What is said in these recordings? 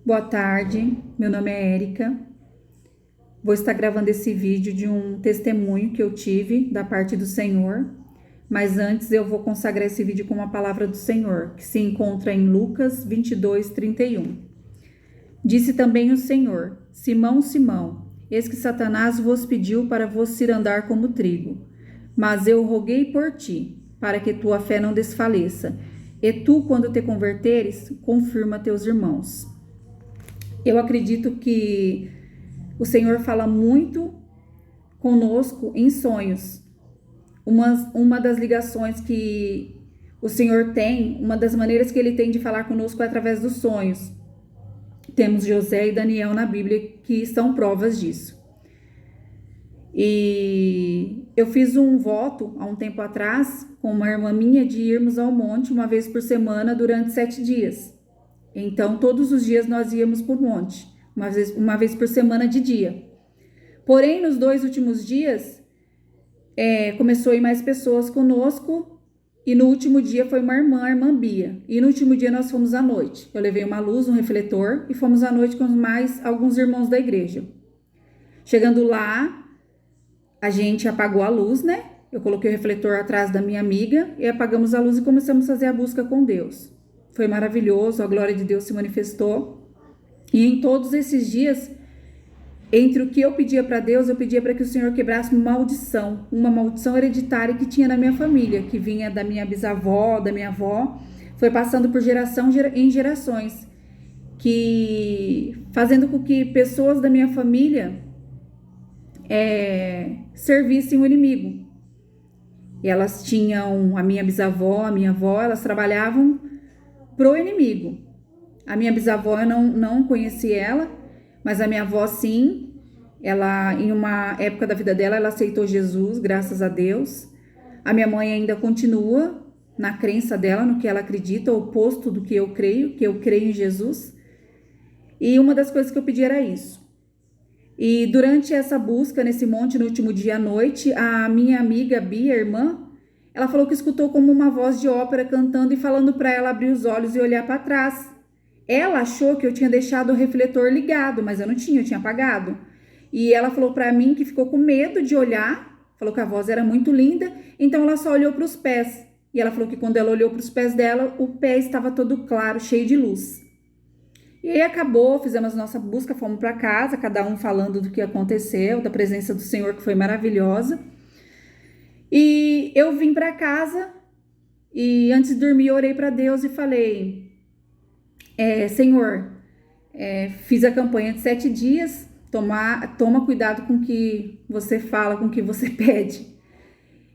Boa tarde, meu nome é Érica. Vou estar gravando esse vídeo de um testemunho que eu tive da parte do Senhor, mas antes eu vou consagrar esse vídeo com uma palavra do Senhor, que se encontra em Lucas 22:31. Disse também o Senhor: Simão, Simão, eis que Satanás vos pediu para vos cirandar como trigo, mas eu roguei por ti, para que tua fé não desfaleça, e tu, quando te converteres, confirma teus irmãos. Eu acredito que o Senhor fala muito conosco em sonhos. Uma das ligações que o Senhor tem, uma das maneiras que Ele tem de falar conosco é através dos sonhos. Temos José e Daniel na Bíblia que são provas disso. E eu fiz um voto há um tempo atrás com uma irmã minha de irmos ao monte uma vez por semana durante 7 dias. Então, todos os dias nós íamos para o monte, uma vez por semana de dia. Porém, nos 2 últimos dias, começou a ir mais pessoas conosco, e no último dia foi uma irmã, a irmã Bia. E no último dia nós fomos à noite. Eu levei uma luz, um refletor, e fomos à noite com mais alguns irmãos da igreja. Chegando lá, a gente apagou a luz, né? Eu coloquei o refletor atrás da minha amiga e apagamos a luz e começamos a fazer a busca com Deus. Foi maravilhoso, a glória de Deus se manifestou. E em todos esses dias, entre o que eu pedia para Deus, eu pedia para que o Senhor quebrasse uma maldição hereditária que tinha na minha família, que vinha da minha bisavó, da minha avó, foi passando por geração em gerações, que fazendo com que pessoas da minha família servissem o inimigo. E elas tinham, a minha bisavó, a minha avó, elas trabalhavam pro inimigo. A minha bisavó eu não conheci ela, mas a minha avó sim. Ela, em uma época da vida dela, ela aceitou Jesus, graças a Deus. A minha mãe ainda continua na crença dela, no que ela acredita, o oposto do que eu creio em Jesus. E uma das coisas que eu pedi era isso. E durante essa busca nesse monte, no último dia à noite, a minha amiga Bia, irmã, ela falou que escutou como uma voz de ópera cantando e falando para ela abrir os olhos e olhar para trás. Ela achou que eu tinha deixado o refletor ligado, mas eu não tinha, eu tinha apagado. E ela falou para mim que ficou com medo de olhar, falou que a voz era muito linda, então ela só olhou para os pés. E ela falou que quando ela olhou para os pés dela, o pé estava todo claro, cheio de luz. E aí acabou, fizemos nossa busca, fomos para casa, cada um falando do que aconteceu, da presença do Senhor que foi maravilhosa. E eu vim para casa e antes de dormir eu orei para Deus e falei: Senhor, fiz a campanha de 7 dias, toma cuidado com o que você fala, com o que você pede.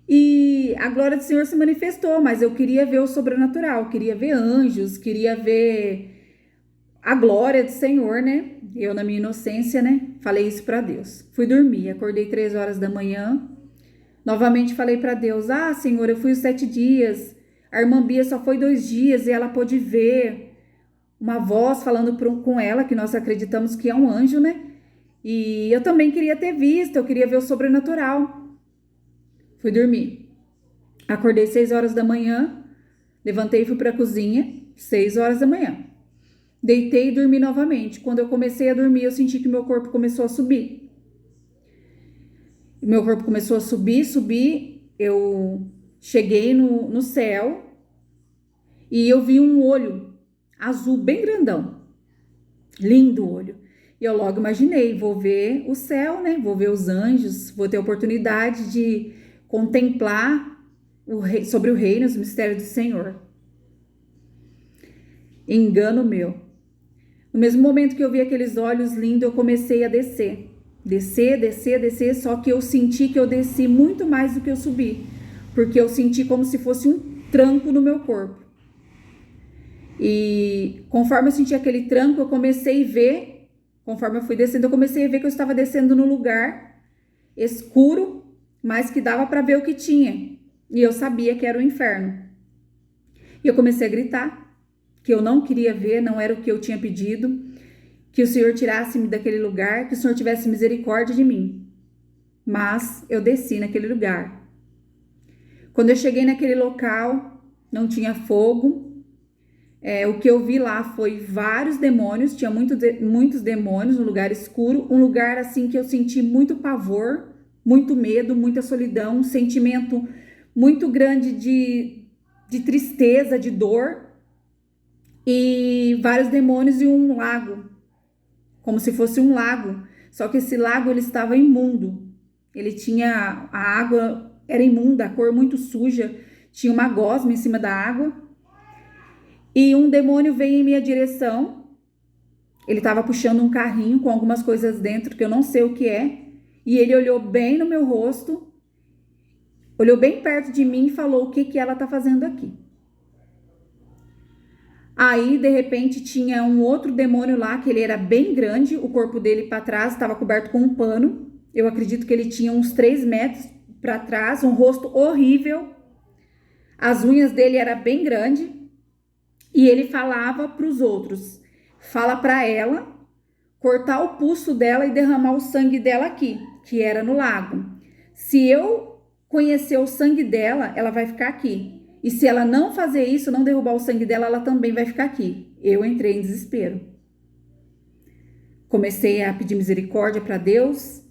E a glória do Senhor se manifestou, mas eu queria ver o sobrenatural, queria ver anjos, queria ver a glória do Senhor, né? Eu, na minha inocência, né? Falei isso para Deus. Fui dormir, acordei 3 horas da manhã. Novamente falei para Deus: Senhor, eu fui os 7 dias. A irmã Bia só foi 2 dias e ela pôde ver uma voz falando com ela, que nós acreditamos que é um anjo, né? E eu também queria ter visto, eu queria ver o sobrenatural. Fui dormir. Acordei 6 horas da manhã, levantei e fui para a cozinha, 6 horas da manhã. Deitei e dormi novamente. Quando eu comecei a dormir, eu senti que meu corpo começou a subir. Meu corpo começou a subir. Eu cheguei no céu e eu vi um olho azul bem grandão. Lindo o olho. E eu logo imaginei, vou ver o céu, né? Vou ver os anjos, vou ter a oportunidade de contemplar sobre o reino, os mistérios do Senhor. Engano meu. No mesmo momento que eu vi aqueles olhos lindos, eu comecei a descer. Descer, só que eu senti que eu desci muito mais do que eu subi. Porque eu senti como se fosse um tranco no meu corpo. E conforme eu senti aquele tranco, eu comecei a ver, conforme eu fui descendo, eu comecei a ver que eu estava descendo num lugar escuro, mas que dava para ver o que tinha. E eu sabia que era o inferno. E eu comecei a gritar que eu não queria ver, não era o que eu tinha pedido, que o Senhor tirasse-me daquele lugar, que o Senhor tivesse misericórdia de mim. Mas eu desci naquele lugar. Quando eu cheguei naquele local, não tinha fogo, O que eu vi lá foi vários demônios, tinha muitos demônios, um lugar escuro, um lugar assim que eu senti muito pavor, muito medo, muita solidão, um sentimento muito grande de tristeza, de dor, e vários demônios e um lago, como se fosse um lago, só que esse lago ele estava imundo, ele tinha, a água era imunda, a cor muito suja, tinha uma gosma em cima da água. E um demônio veio em minha direção. Ele estava puxando um carrinho com algumas coisas dentro que eu não sei o que é. E ele olhou bem no meu rosto, olhou bem perto de mim e falou: o que que ela está fazendo aqui? Aí, de repente, tinha um outro demônio lá, que ele era bem grande, o corpo dele para trás estava coberto com um pano. Eu acredito que ele tinha uns 3 metros para trás, um rosto horrível. As unhas dele eram bem grandes. E ele falava para os outros: fala para ela cortar o pulso dela e derramar o sangue dela aqui, que era no lago. Se eu conhecer o sangue dela, ela vai ficar aqui. E se ela não fazer isso, não derrubar o sangue dela, ela também vai ficar aqui. Eu entrei em desespero. Comecei a pedir misericórdia para Deus.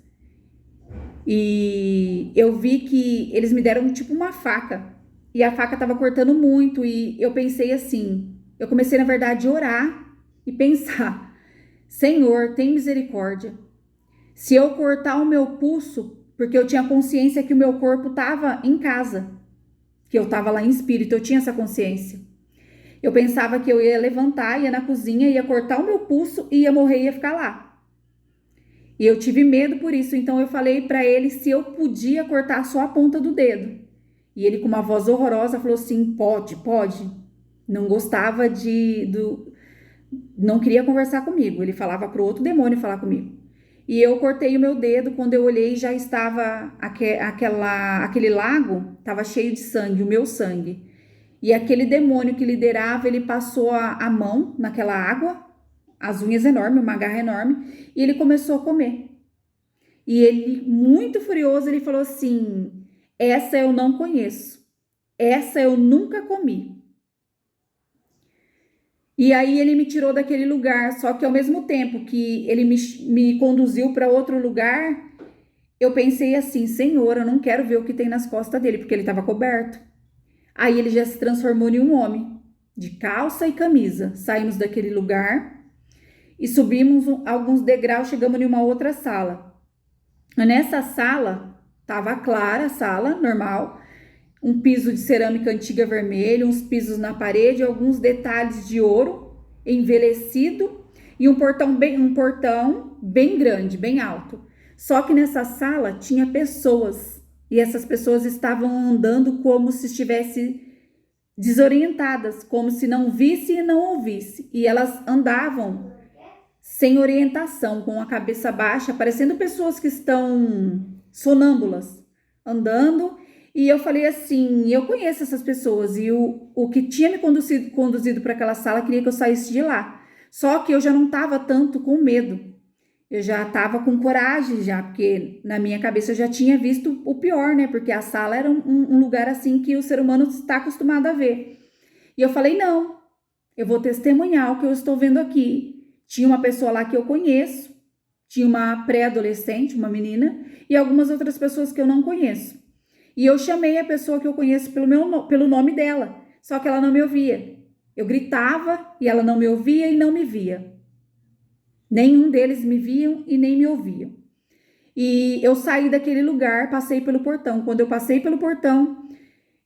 E eu vi que eles me deram tipo uma faca. E a faca estava cortando muito. E eu pensei assim, eu comecei na verdade a orar e pensar: Senhor, tem misericórdia. Se eu cortar o meu pulso, porque eu tinha consciência que o meu corpo estava em casa, que eu estava lá em espírito, eu tinha essa consciência. Eu pensava que eu ia levantar, ia na cozinha, ia cortar o meu pulso e ia morrer e ia ficar lá. E eu tive medo por isso, então eu falei para ele se eu podia cortar só a ponta do dedo. E ele, com uma voz horrorosa, falou assim: pode. Não gostava não queria conversar comigo. Ele falava pro outro demônio falar comigo. E eu cortei o meu dedo. Quando eu olhei, já estava aquele lago, estava cheio de sangue, o meu sangue. E aquele demônio que liderava, ele passou a mão naquela água, as unhas enormes, uma garra enorme, e ele começou a comer. E ele, muito furioso, ele falou assim: essa eu não conheço, essa eu nunca comi. E aí ele me tirou daquele lugar, só que ao mesmo tempo que ele me conduziu para outro lugar, eu pensei assim: Senhor, eu não quero ver o que tem nas costas dele, porque ele estava coberto. Aí ele já se transformou em um homem, de calça e camisa. Saímos daquele lugar e subimos alguns degraus, chegamos em uma outra sala. Nessa sala, estava clara a sala, normal, um piso de cerâmica antiga vermelho, uns pisos na parede, alguns detalhes de ouro envelhecido e um portão bem grande, bem alto. Só que nessa sala tinha pessoas e essas pessoas estavam andando como se estivessem desorientadas, como se não visse e não ouvisse. E elas andavam sem orientação, com a cabeça baixa, parecendo pessoas que estão sonâmbulas, andando. E eu falei assim: eu conheço essas pessoas. E o que tinha me conduzido para aquela sala queria que eu saísse de lá. Só que eu já não estava tanto com medo. Eu já estava com coragem já, porque na minha cabeça eu já tinha visto o pior, né? Porque a sala era um lugar assim que o ser humano está acostumado a ver. E eu falei: não, eu vou testemunhar o que eu estou vendo aqui. Tinha uma pessoa lá que eu conheço, tinha uma pré-adolescente, uma menina, e algumas outras pessoas que eu não conheço. E eu chamei a pessoa que eu conheço pelo nome dela, só que ela não me ouvia. Eu gritava e ela não me ouvia e não me via. Nenhum deles me viam e nem me ouviam. E eu saí daquele lugar, passei pelo portão. Quando eu passei pelo portão,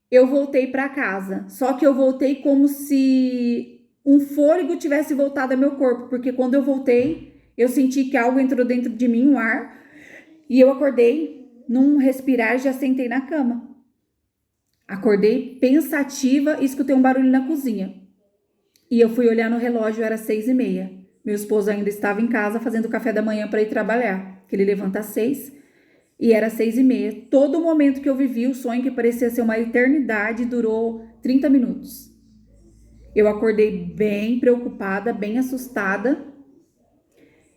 eu voltei para casa. Só que eu voltei como se um fôlego tivesse voltado ao meu corpo, porque quando eu voltei, eu senti que algo entrou dentro de mim, um ar, e eu acordei, num respirar, já sentei na cama. Acordei pensativa e escutei um barulho na cozinha. E eu fui olhar no relógio, era 6h30. Meu esposo ainda estava em casa fazendo café da manhã para ir trabalhar, que ele levanta às 6, e era 6h30. Todo o momento que eu vivi, o sonho que parecia ser uma eternidade, durou 30 minutos. Eu acordei bem preocupada, bem assustada,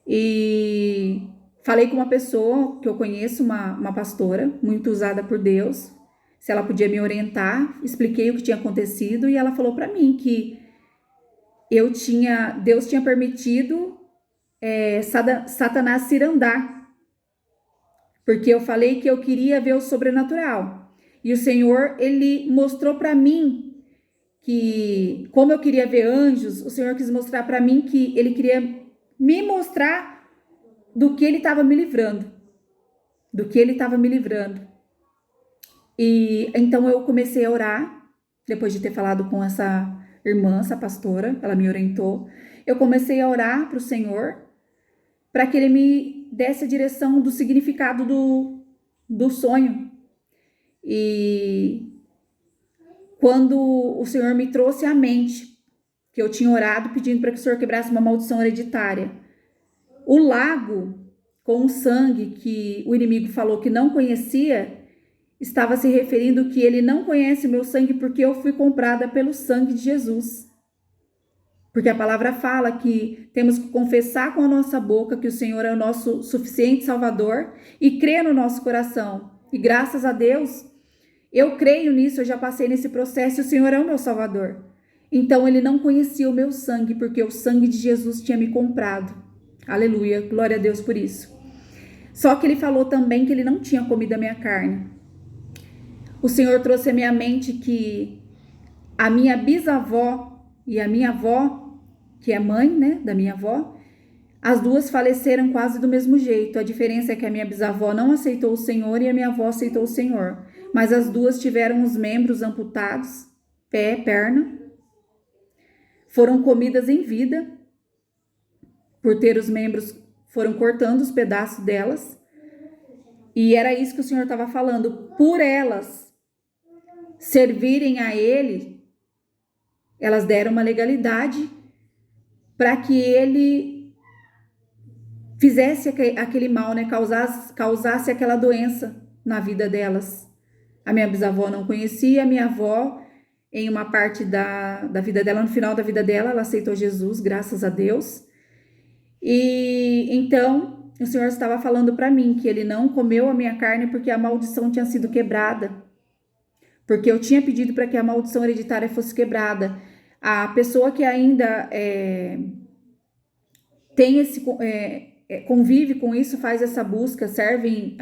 e falei com uma pessoa que eu conheço, uma pastora, muito usada por Deus, se ela podia me orientar. Expliquei o que tinha acontecido e ela falou para mim que Deus tinha permitido Satanás se irandar, porque eu falei que eu queria ver o sobrenatural. E o Senhor, ele mostrou para mim que, como eu queria ver anjos, o Senhor quis mostrar para mim que ele queria me mostrar do que ele estava me livrando. Do que ele estava me livrando. E então eu comecei a orar, depois de ter falado com essa irmã, essa pastora, ela me orientou. Eu comecei a orar para o Senhor, para que ele me desse a direção do significado do sonho. E quando o Senhor me trouxe à mente, que eu tinha orado pedindo para que o Senhor quebrasse uma maldição hereditária, o lago com o sangue que o inimigo falou que não conhecia, estava se referindo que ele não conhece o meu sangue porque eu fui comprada pelo sangue de Jesus. Porque a palavra fala que temos que confessar com a nossa boca que o Senhor é o nosso suficiente Salvador e crer no nosso coração. E graças a Deus, eu creio nisso, eu já passei nesse processo e o Senhor é o meu Salvador. Então ele não conhecia o meu sangue porque o sangue de Jesus tinha me comprado. Aleluia, glória a Deus por isso. Só que ele falou também que ele não tinha comido a minha carne. O Senhor trouxe à minha mente que a minha bisavó e a minha avó, que é mãe, né, da minha avó, as duas faleceram quase do mesmo jeito. A diferença é que a minha bisavó não aceitou o Senhor e a minha avó aceitou o Senhor. Mas as duas tiveram os membros amputados, pé, perna, foram comidas em vida, por ter os membros, foram cortando os pedaços delas. E era isso que o Senhor estava falando, por elas servirem a Ele, elas deram uma legalidade para que Ele fizesse aquele mal, né? Causasse aquela doença na vida delas. A minha bisavó não conhecia, a minha avó, em uma parte da vida dela, no final da vida dela, ela aceitou Jesus, graças a Deus. E então, o Senhor estava falando para mim que Ele não comeu a minha carne porque a maldição tinha sido quebrada. Porque eu tinha pedido para que a maldição hereditária fosse quebrada. A pessoa que ainda tem convive com isso, faz essa busca, serve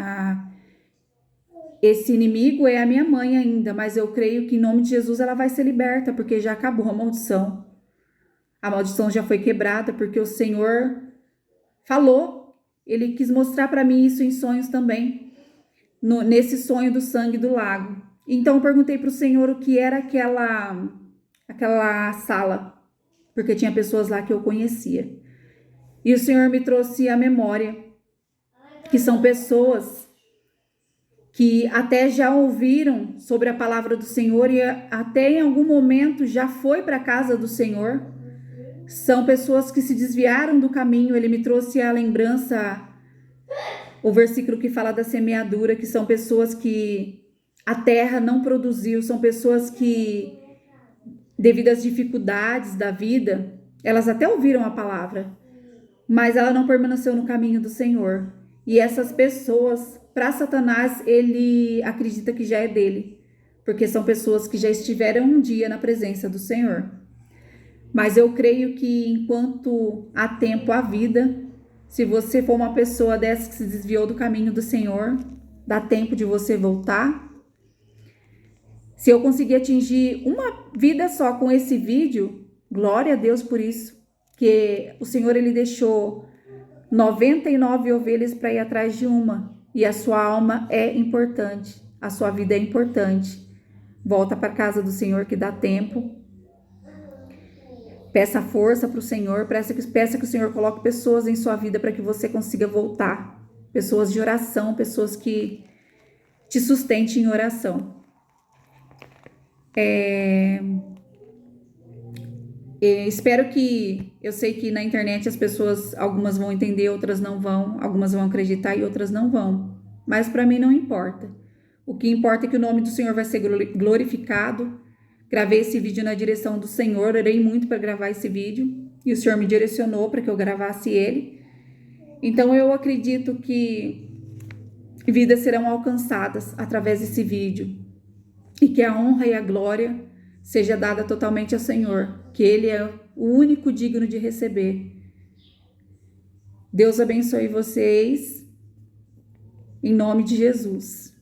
esse inimigo é a minha mãe ainda, mas eu creio que em nome de Jesus ela vai ser liberta, porque já acabou a maldição. A maldição já foi quebrada, porque o Senhor falou, Ele quis mostrar para mim isso em sonhos também, nesse sonho do sangue do lago. Então eu perguntei para o Senhor o que era aquela sala, porque tinha pessoas lá que eu conhecia. E o Senhor me trouxe à memória que são pessoas que até já ouviram sobre a palavra do Senhor e até em algum momento já foi para a casa do Senhor. São pessoas que se desviaram do caminho. Ele me trouxe à lembrança o versículo que fala da semeadura, que são pessoas que a terra não produziu, são pessoas que, devido às dificuldades da vida, elas até ouviram a palavra, mas ela não permaneceu no caminho do Senhor. E essas pessoas, para Satanás, ele acredita que já é dele, porque são pessoas que já estiveram um dia na presença do Senhor. Mas eu creio que enquanto há tempo, há vida, se você for uma pessoa dessa que se desviou do caminho do Senhor, dá tempo de você voltar. Se eu conseguir atingir uma vida só com esse vídeo, glória a Deus por isso, que o Senhor ele deixou 99 ovelhas para ir atrás de uma, e a sua alma é importante, a sua vida é importante. Volta para a casa do Senhor que dá tempo. Peça força para o Senhor, peça que o Senhor coloque pessoas em sua vida para que você consiga voltar. Pessoas de oração, pessoas que te sustentem em oração. Espero que, eu sei que na internet as pessoas, algumas vão entender, outras não vão, algumas vão acreditar e outras não vão, mas para mim não importa. O que importa é que o nome do Senhor vai ser glorificado. Gravei esse vídeo na direção do Senhor, orei muito para gravar esse vídeo e o Senhor me direcionou para que eu gravasse ele. Então eu acredito que vidas serão alcançadas através desse vídeo e que a honra e a glória seja dada totalmente ao Senhor, que Ele é o único digno de receber. Deus abençoe vocês, em nome de Jesus.